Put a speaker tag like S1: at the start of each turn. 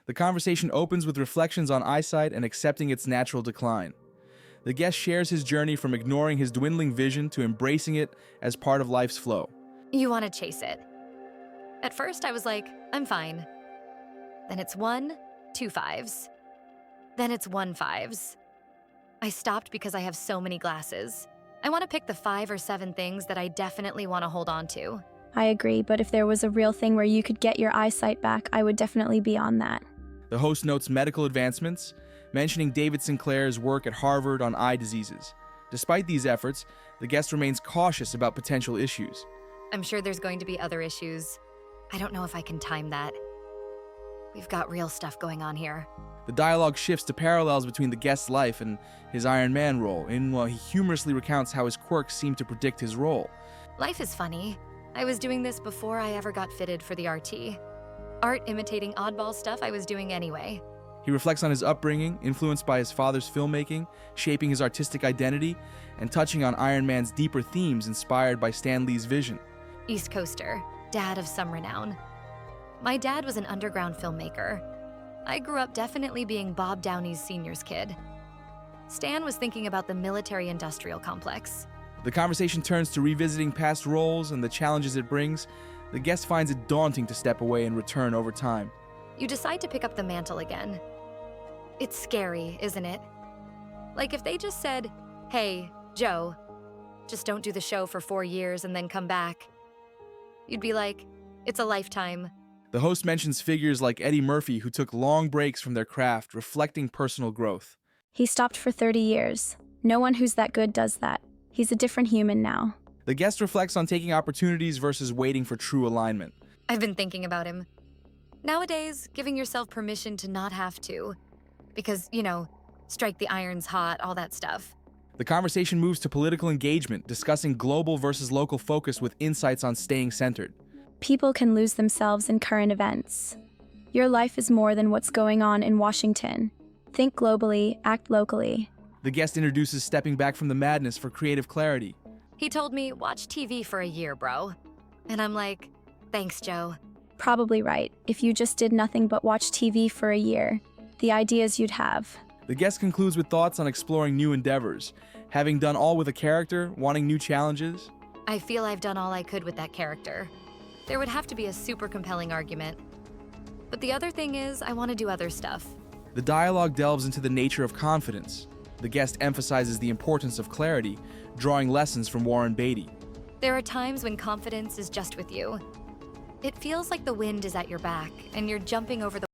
S1: The conversation opens with reflections on eyesight and accepting its natural decline. The guest shares his journey from ignoring his dwindling vision to embracing it as part of life's flow.
S2: You want to chase it. At first, I was like, I'm fine. Then it's 1, 2 5s. Then it's 1 5s. I stopped because I have so many glasses. I want to pick the 5 or 7 things that I definitely want to hold on to.
S3: I agree, but if there was a real thing where you could get your eyesight back, I would definitely be on that.
S1: The host notes medical advancements, mentioning David Sinclair's work at Harvard on eye diseases. Despite these efforts, the guest remains cautious about potential issues.
S2: I'm sure there's going to be other issues. I don't know if I can time that. We've got real stuff going on here.
S1: The dialogue shifts to parallels between the guest's life and his Iron Man role, in while he humorously recounts how his quirks seem to predict his role.
S2: Life is funny. I was doing this before I ever got fitted for the RT. Art imitating oddball stuff I was doing anyway.
S1: He reflects on his upbringing, influenced by his father's filmmaking, shaping his artistic identity, and touching on Iron Man's deeper themes inspired by Stan Lee's vision.
S2: East Coaster, dad of some renown. My dad was an underground filmmaker. I grew up definitely being Bob Downey's senior's kid. Stan was thinking about the military-industrial complex.
S1: The conversation turns to revisiting past roles and the challenges it brings. The guest finds it daunting to step away and return over time.
S2: You decide to pick up the mantle again. It's scary, isn't it? Like if they just said, hey, Joe, just don't do the show for 4 years and then come back. You'd be like, it's a lifetime.
S1: The host mentions figures like Eddie Murphy who took long breaks from their craft, reflecting personal growth.
S3: He stopped for 30 years. No one who's that good does that. He's a different human now.
S1: The guest reflects on taking opportunities versus waiting for true alignment.
S2: I've been thinking about him. Nowadays, giving yourself permission to not have to. Because, strike the irons hot, all that stuff.
S1: The conversation moves to political engagement, discussing global versus local focus with insights on staying centered.
S3: People can lose themselves in current events. Your life is more than what's going on in Washington. Think globally, act locally.
S1: The guest introduces stepping back from the madness for creative clarity.
S2: He told me, watch TV for a year, bro. And I'm like, thanks, Joe.
S3: Probably right. If you just did nothing but watch TV for a year, the ideas you'd have.
S1: The guest concludes with thoughts on exploring new endeavors. Having done all with a character, wanting new challenges.
S2: I feel I've done all I could with that character. There would have to be a super compelling argument. But the other thing is, I want to do other stuff.
S1: The dialogue delves into the nature of confidence. The guest emphasizes the importance of clarity, drawing lessons from Warren Beatty.
S2: There are times when confidence is just with you. It feels like the wind is at your back, and you're jumping over the